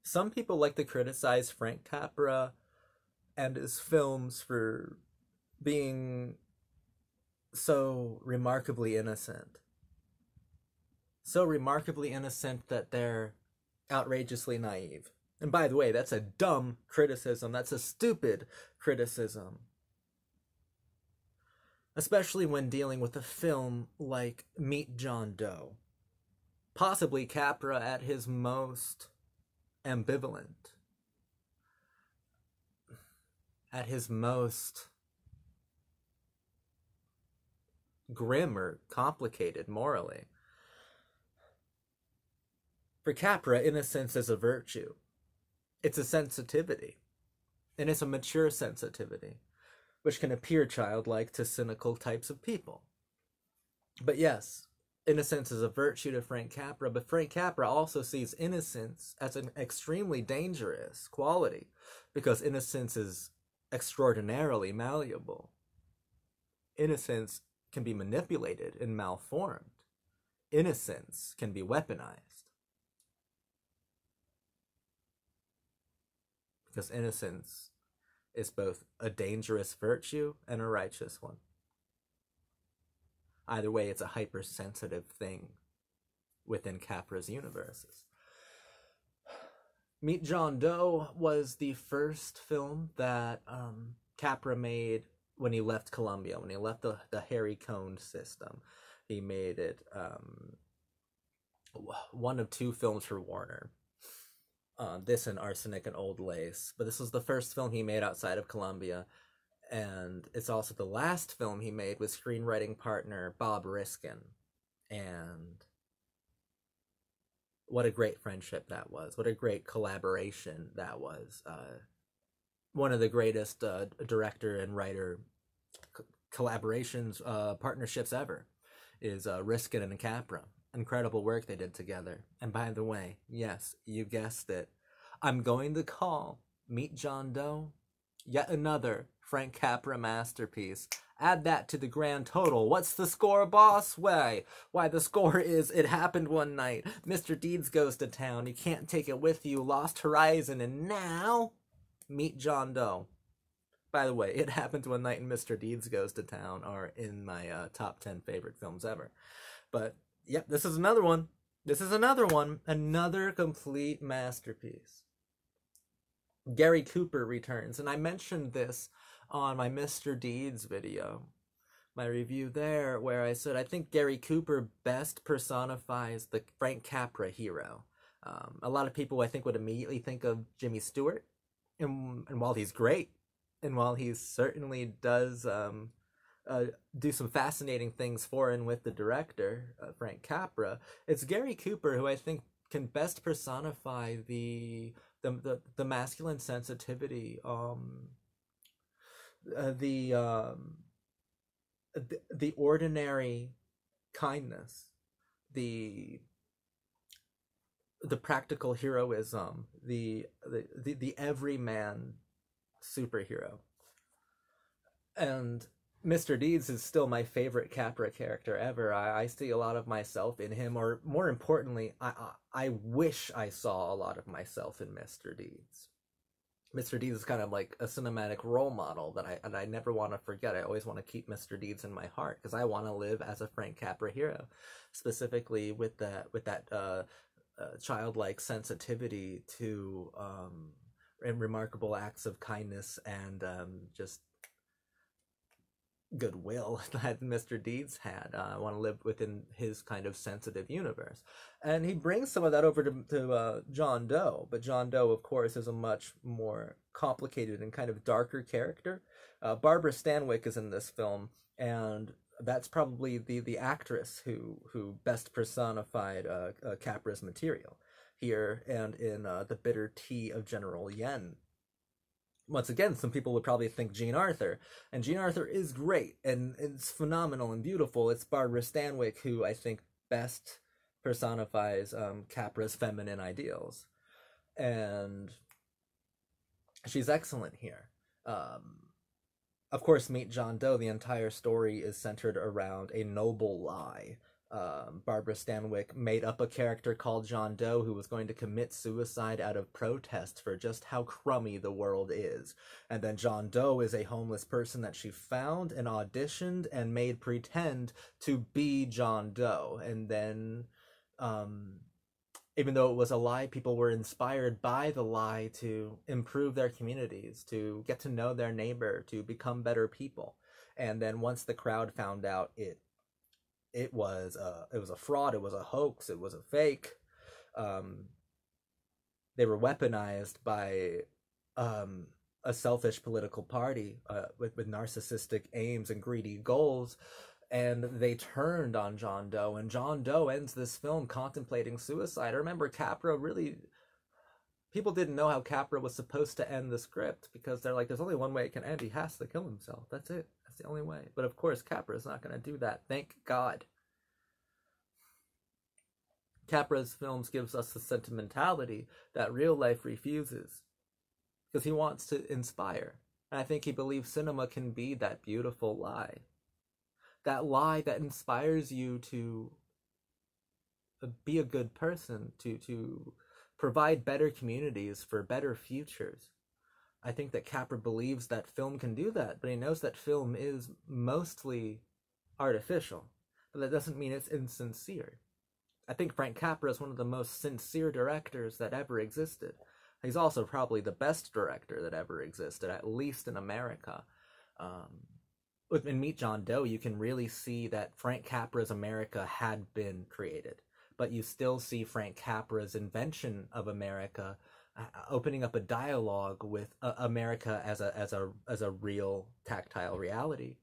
Some people like to criticize Frank Capra and his films for being so remarkably innocent. So remarkably innocent that they're outrageously naive. And by the way, that's a dumb criticism. That's a stupid criticism. Especially when dealing with a film like Meet John Doe. Possibly Capra at his most ambivalent. At his most grim or complicated morally. For Capra, innocence is a virtue. It's a sensitivity. And it's a mature sensitivity, which can appear childlike to cynical types of people. But yes, innocence is a virtue to Frank Capra, but Frank Capra also sees innocence as an extremely dangerous quality, because innocence is extraordinarily malleable. Innocence can be manipulated and malformed. Innocence can be weaponized. Because innocence is both a dangerous virtue and a righteous one. Either way, it's a hypersensitive thing within Capra's universes. Meet John Doe was the first film that Capra made when he left Columbia, when he left the Harry Cohn system. He made it one of two films for Warner. This and Arsenic and Old Lace. But this was the first film he made outside of Columbia. And it's also the last film he made with screenwriting partner Bob Riskin. And what a great friendship that was. What a great collaboration that was. One of the greatest director and writer collaborations, partnerships ever is Riskin and Capra. Incredible work they did together. And by the way, yes, you guessed it, I'm going to call Meet John Doe yet another Frank Capra masterpiece. Add that to the grand total. What's the score, boss? Why, the score is It Happened One Night, Mr. Deeds Goes to Town, You Can't Take It With You, Lost Horizon, and now Meet John Doe. By the way, It Happened One Night and Mr. Deeds Goes to Town are in my top 10 favorite films ever. But yep, this is another one. Another complete masterpiece. Gary Cooper returns, and I mentioned this on my Mr. Deeds video, my review there, where I said I think Gary Cooper best personifies the Frank Capra hero. A lot of people, I think, would immediately think of Jimmy Stewart, and while he's great, and while he certainly does do some fascinating things for and with the director, Frank Capra, it's Gary Cooper who I think can best personify the masculine sensitivity, the ordinary kindness, the practical heroism, the everyman superhero. And Mr. Deeds is still my favorite Capra character ever. I see a lot of myself in him, or more importantly, I wish I saw a lot of myself in Mr. Deeds. Mr. Deeds is kind of like a cinematic role model that I never want to forget. I always want to keep Mr. Deeds in my heart because I want to live as a Frank Capra hero, specifically with that childlike sensitivity to and remarkable acts of kindness and just goodwill that Mr. Deeds had. I want to live within his kind of sensitive universe. And he brings some of that over to John Doe, but John Doe, of course, is a much more complicated and kind of darker character. Barbara Stanwyck is in this film, and that's probably the actress who best personified Capra's material here and in The Bitter Tea of General Yen. Once again, some people would probably think Jean Arthur, and Jean Arthur is great, and it's phenomenal and beautiful. It's Barbara Stanwyck who I think best personifies Capra's feminine ideals, and she's excellent here. Of course, Meet John Doe, the entire story is centered around a noble lie Barbara Stanwyck made up a character called John Doe who was going to commit suicide out of protest for just how crummy the world is. And then John Doe is a homeless person that she found and auditioned and made pretend to be John Doe. And then, even though it was a lie, people were inspired by the lie to improve their communities, to get to know their neighbor, to become better people. And then once the crowd found out it was a fraud, it was a hoax, it was a fake. They were weaponized by a selfish political party with narcissistic aims and greedy goals, and they turned on John Doe. And John Doe ends this film contemplating suicide. I remember Capra really. People didn't know how Capra was supposed to end the script because they're like, there's only one way it can end. He has to kill himself. That's it. That's the only way. But of course, Capra is not going to do that. Thank God. Capra's films gives us the sentimentality that real life refuses because he wants to inspire. And I think he believes cinema can be that beautiful lie. That lie that inspires you to be a good person, to provide better communities for better futures. I think that Capra believes that film can do that, but he knows that film is mostly artificial. But that doesn't mean it's insincere. I think Frank Capra is one of the most sincere directors that ever existed. He's also probably the best director that ever existed, at least in America. In Meet John Doe, you can really see that Frank Capra's America had been created. But you still see Frank Capra's invention of America opening up a dialogue with America as a real tactile reality.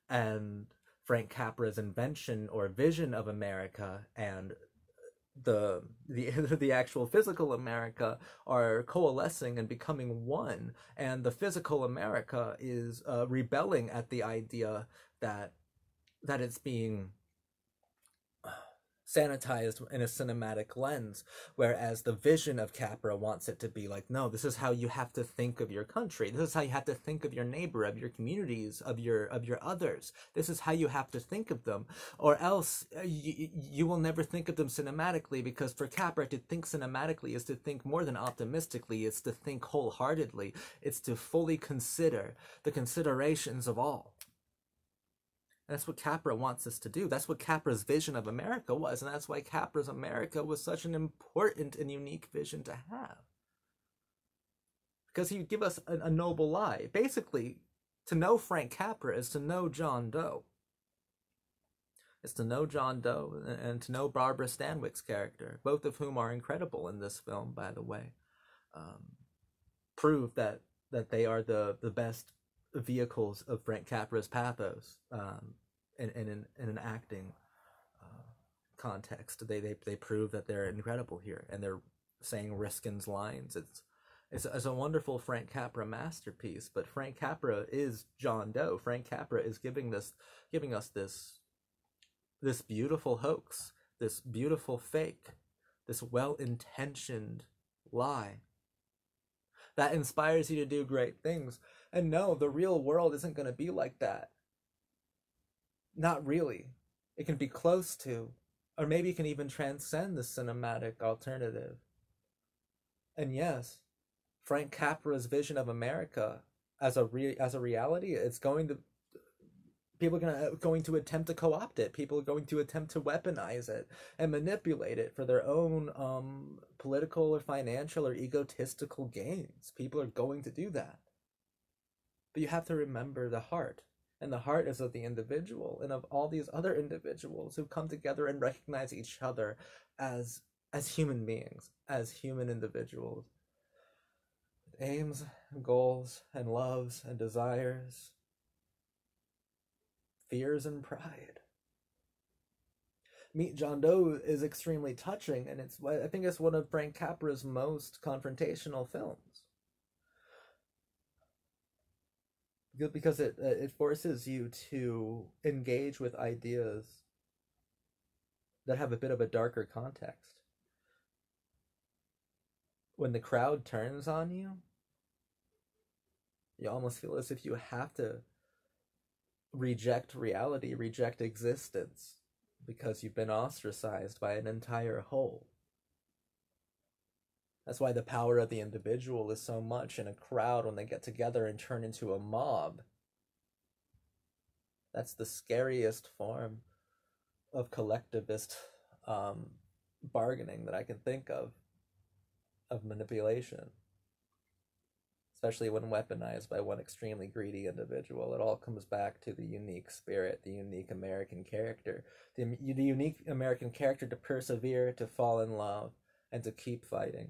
And Frank Capra's invention or vision of America and the actual physical America are coalescing and becoming one, and the physical America is rebelling at the idea that it's being sanitized in a cinematic lens, whereas the vision of Capra wants it to be like, no, this is how you have to think of your country. This is how you have to think of your neighbor, of your communities, of your others. This is how you have to think of them, or else you will never think of them cinematically, because for Capra to think cinematically is to think more than optimistically. It's to think wholeheartedly. It's to fully consider the considerations of all. That's what Capra wants us to do. That's what Capra's vision of America was, and that's why Capra's America was such an important and unique vision to have. Because he would give us a noble lie. Basically, to know Frank Capra is to know John Doe. It's to know John Doe and to know Barbara Stanwyck's character, both of whom are incredible in this film, by the way. Prove that they are the best vehicles of Frank Capra's pathos in an acting context. They prove that they're incredible here, and they're saying Riskin's lines. It's a wonderful Frank Capra masterpiece. But Frank Capra is John Doe. Frank Capra is giving us this beautiful hoax, this beautiful fake, this well-intentioned lie that inspires you to do great things. And no, the real world isn't going to be like that. Not really. It can be close to, or maybe it can even transcend the cinematic alternative. And yes, Frank Capra's vision of America as a reality, it's going to, people are going to attempt to co-opt it. People are going to attempt to weaponize it and manipulate it for their own political or financial or egotistical gains. People are going to do that. But you have to remember the heart. And the heart is of the individual and of all these other individuals who come together and recognize each other as human beings, as human individuals. With aims and goals and loves and desires, fears and pride. Meet John Doe is extremely touching, and I think it's one of Frank Capra's most confrontational films. Because it forces you to engage with ideas that have a bit of a darker context. When the crowd turns on you, you almost feel as if you have to reject reality, reject existence, because you've been ostracized by an entire whole. That's why the power of the individual is so much in a crowd when they get together and turn into a mob. That's the scariest form of collectivist bargaining that I can think of manipulation, especially when weaponized by one extremely greedy individual. It all comes back to the unique spirit, the unique American character, the unique American character to persevere, to fall in love, and to keep fighting.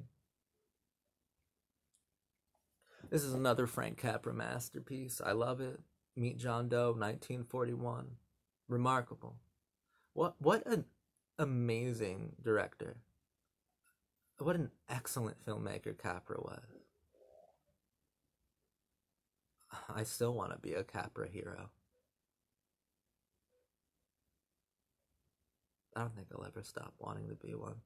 This is another Frank Capra masterpiece. I love it. Meet John Doe, 1941. Remarkable. What an amazing director. What an excellent filmmaker Capra was. I still want to be a Capra hero. I don't think I'll ever stop wanting to be one.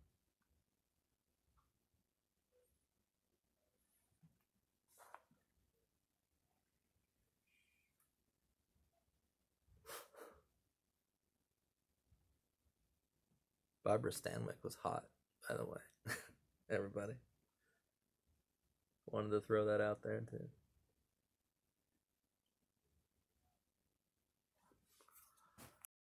Barbara Stanwyck was hot, by the way. Everybody. Wanted to throw that out there, too.